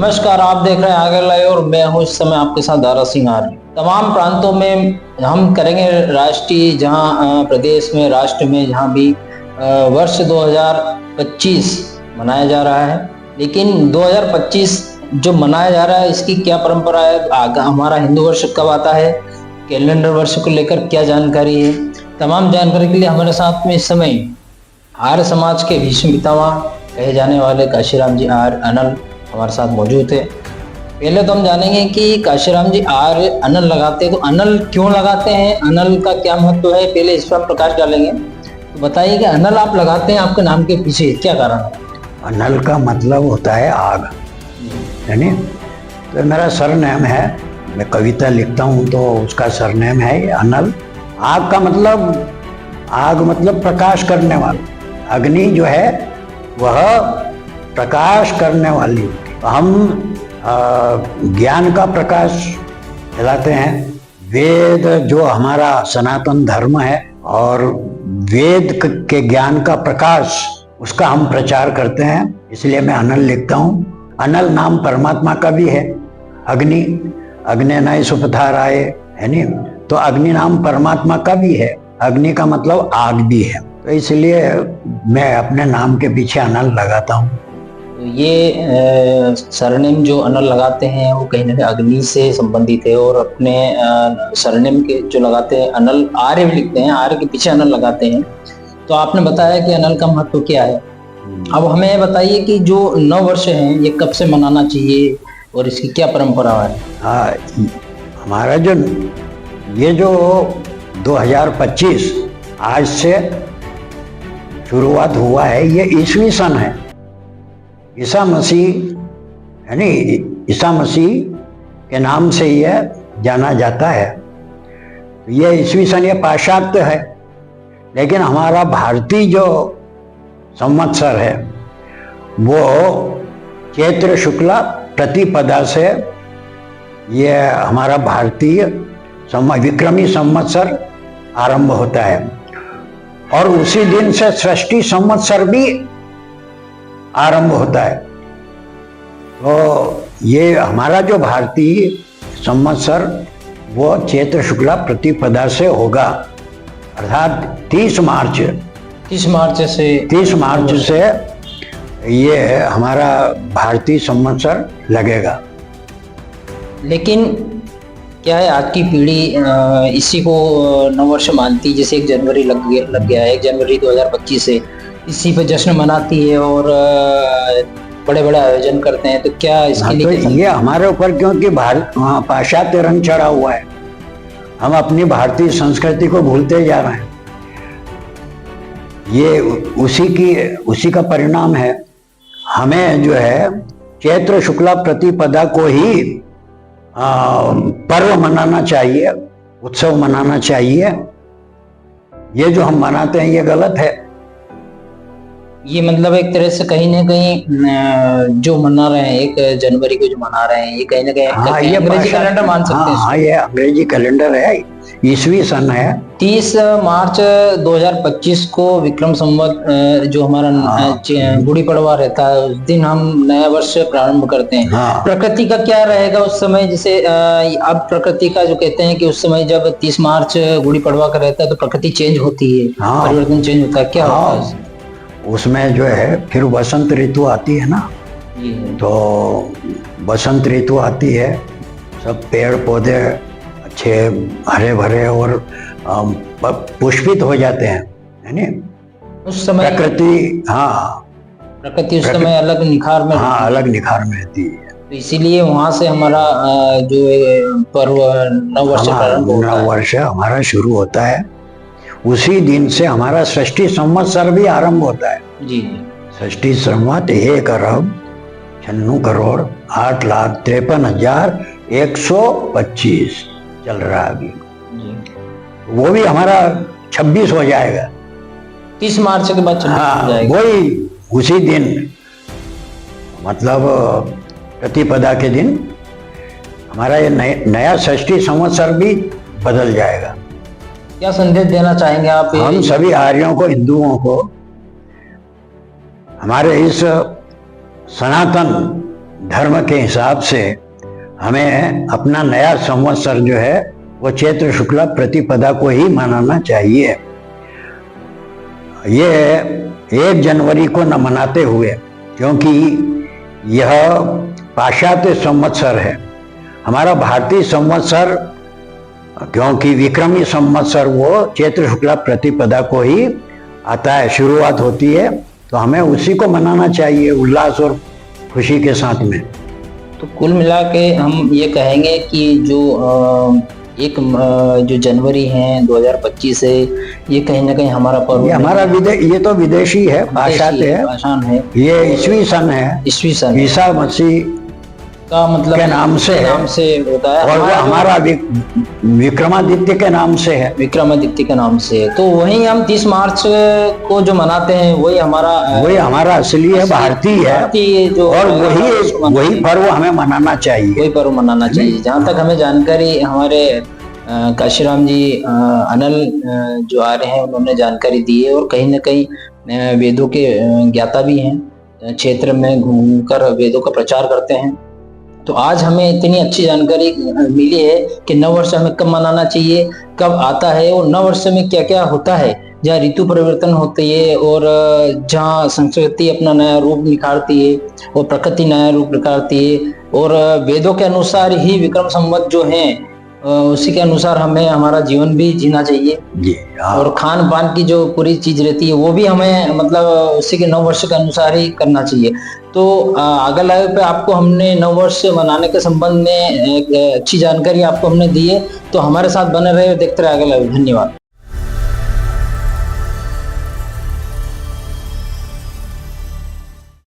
नमस्कार, आप देख रहे हैं आगे लाइव और मैं हूं इस समय आपके साथ दारा सिंह आर्य। तमाम प्रांतों में हम करेंगे राष्ट्रीय, जहां प्रदेश में, राष्ट्र में, जहां भी वर्ष 2025 मनाया जा रहा है। लेकिन 2025 जो मनाया जा रहा है, इसकी क्या परंपरा है, हमारा हिंदू वर्ष कब आता है, कैलेंडर वर्ष को लेकर क्या जानकारी है, तमाम जानकारी के लिए हमारे साथ में इस समय आर्य समाज के भीष्म पितामह कहे जाने वाले काशीराम जी आर्य अनल हमारे साथ मौजूद है। पहले तो हम जानेंगे कि काशीराम जी आर्य अनल लगाते हैं, तो अनल क्यों लगाते हैं, अनल का क्या महत्व है, पहले इस पर प्रकाश डालेंगे। तो बताइए कि अनल आप लगाते हैं, आपके नाम के पीछे क्या कारण है? अनल का मतलब होता है आग, है नी? तो मेरा सरनेम है, मैं कविता लिखता हूँ तो उसका सरनेम है अनल। आग का मतलब, आग मतलब प्रकाश करने वाला। अग्नि जो है वह प्रकाश करने वाली। हम ज्ञान का प्रकाश फैलाते हैं। वेद जो हमारा सनातन धर्म है और वेद के ज्ञान का प्रकाश, उसका हम प्रचार करते हैं, इसलिए मैं अनल लिखता हूँ। अनल नाम परमात्मा का भी है। अग्नि, अग्निनाय सुपथाराय, है नी? तो अग्नि नाम परमात्मा का भी है। अग्नि का मतलब आग भी है, तो इसलिए मैं अपने नाम के पीछे अनल लगाता हूँ। तो ये सरनेम जो अनल लगाते हैं वो कहीं ना कहीं अग्नि से संबंधित है, और अपने सरनेम के जो लगाते हैं अनल, आर्य भी लिखते हैं, आर्य के पीछे अनल लगाते हैं। तो आपने बताया कि अनल का महत्व क्या है। अब हमें बताइए कि जो नव वर्ष है ये कब से मनाना चाहिए और इसकी क्या परंपरा है? हाँ, हमारा जो ये जो 2025 आज से शुरुआत हुआ है, ये ईसवी सन है। ईसा मसीह, है नी? ईसा मसीह के नाम से यह जाना जाता है। ये ईसवी सन, ये पाश्चात्य है, लेकिन हमारा भारतीय जो संवत्सर है वो चैत्र शुक्ला प्रतिपदा से ये हमारा भारतीय विक्रमी संवत्सर आरंभ होता है, और उसी दिन से सृष्टि संवत्सर भी आरंभ होता है। तो ये हमारा जो भारतीय संवत्सर वो चैत्र शुक्ला प्रतिपदा से होगा, अर्थात 30 मार्च से ये हमारा भारतीय संवत्सर लगेगा। लेकिन क्या है, आज की पीढ़ी इसी को नववर्ष मानती, जैसे 1 जनवरी लग गया है, 1 जनवरी 2025 से इसी पे जश्न मनाती है और बड़े बड़े आयोजन करते हैं। तो क्या इसके लिए तो ये हमारे ऊपर, क्योंकि पाश्चात्य रंग चढ़ा हुआ है, हम अपनी भारतीय संस्कृति को भूलते जा रहे हैं। ये उसी का परिणाम है। हमें जो है चैत्र शुक्ला प्रतिपदा को ही पर्व मनाना चाहिए, उत्सव मनाना चाहिए। ये जो हम मनाते हैं ये गलत है। ये मतलब एक तरह से कहीं ना कहीं जो मना रहे हैं 1 जनवरी को जो मना रहे हैं, ये कहीं ना कहीं ये अंग्रेजी कैलेंडर मान सकते हैं। हाँ, ये अंग्रेजी कैलेंडर है, ईसवी सन है। 30 मार्च 2025 को विक्रम संवत जो हमारा गुड़ी पड़वा रहता है, उस दिन हम नया वर्ष प्रारंभ करते हैं। प्रकृति का क्या रहेगा उस समय? जैसे अब प्रकृति का जो कहते हैं कि उस समय जब 30 मार्च गुड़ी पड़वा का रहता है तो प्रकृति चेंज होती है, परिवर्तन चेंज होता है, क्या होता है उसमें? जो है फिर वसंत ऋतु आती है ना, तो वसंत ऋतु आती है, सब पेड़ पौधे अच्छे हरे भरे और पुष्पित हो जाते हैं, है नी? उस समय प्रकृति उस समय अलग निखार में, अलग निखार में रहती है। तो इसीलिए वहां से हमारा जो पर्व नववर्ष हमारा शुरू होता है। उसी दिन से हमारा सृष्टि संवत्सर भी आरंभ होता है। जी। सृष्टि संवत 1,96,53,125 चल रहा है अभी। वो भी हमारा 26 हो जाएगा 30 मार्च के बाद। हाँ, वही उसी दिन, मतलब प्रतिपदा के दिन हमारा ये नया सृष्टि संवत्सर भी बदल जाएगा। क्या संदेश देना चाहेंगे आप? हम सभी आर्यों को, हिंदुओं को, हमारे इस सनातन धर्म के हिसाब से हमें अपना नया संवत्सर जो है वो चैत्र शुक्ला प्रतिपदा को ही मनाना चाहिए। ये 1 जनवरी को न मनाते हुए, क्योंकि यह पाश्चात्य संवत्सर है। हमारा भारतीय संवत्सर, क्योंकि विक्रमी संवत्सर वो चैत्र शुक्ला प्रतिपदा को ही आता है, शुरुआत होती है, तो हमें उसी को मनाना चाहिए उल्लास और खुशी के साथ में। तो कुल मिला के हम ये कहेंगे कि जो जनवरी है 2025 है, ये कहीं ना कहीं हमारा पर्व, ये हमारा ये तो विदेशी है, पाश्चात्य है, ये ईस्वी सन है, ईसा मसीह का मतलब के नाम से होता है, और हमारा विक्रमादित्य के नाम से है, विक्रमादित्य के नाम से। तो वही हम 30 मार्च को जो मनाते हैं वही हमारा असली है, भारतीय है, जो और वही पर्व हमें मनाना चाहिए, वही पर्व मनाना चाहिए। जहाँ तक हमें जानकारी हमारे काशीराम जी अनल जो आ रहे हैं उन्होंने जानकारी दी है, और कहीं ना कहीं वेदों के ज्ञाता भी हैं, क्षेत्र में घूमकर वेदों का प्रचार करते हैं। तो आज हमें इतनी अच्छी जानकारी मिली है कि नव वर्ष हमें कब मनाना चाहिए, कब आता है, और नव वर्ष में क्या क्या होता है, जहाँ ऋतु परिवर्तन होती है, और जहाँ संस्कृति अपना नया रूप निखारती है और प्रकृति नया रूप निखारती है, और वेदों के अनुसार ही विक्रम संवत जो है उसी के अनुसार हमें हमारा जीवन भी जीना चाहिए। और खान पान की जो पूरी चीज रहती है वो भी हमें मतलब उसी के 9 वर्ष के अनुसार ही करना चाहिए। तो अगले लाइव पे आपको हमने 9 वर्ष मनाने के संबंध में एक अच्छी जानकारी आपको हमने दी है, तो हमारे साथ बने रहे, देखते रहे अगला लाइव। धन्यवाद।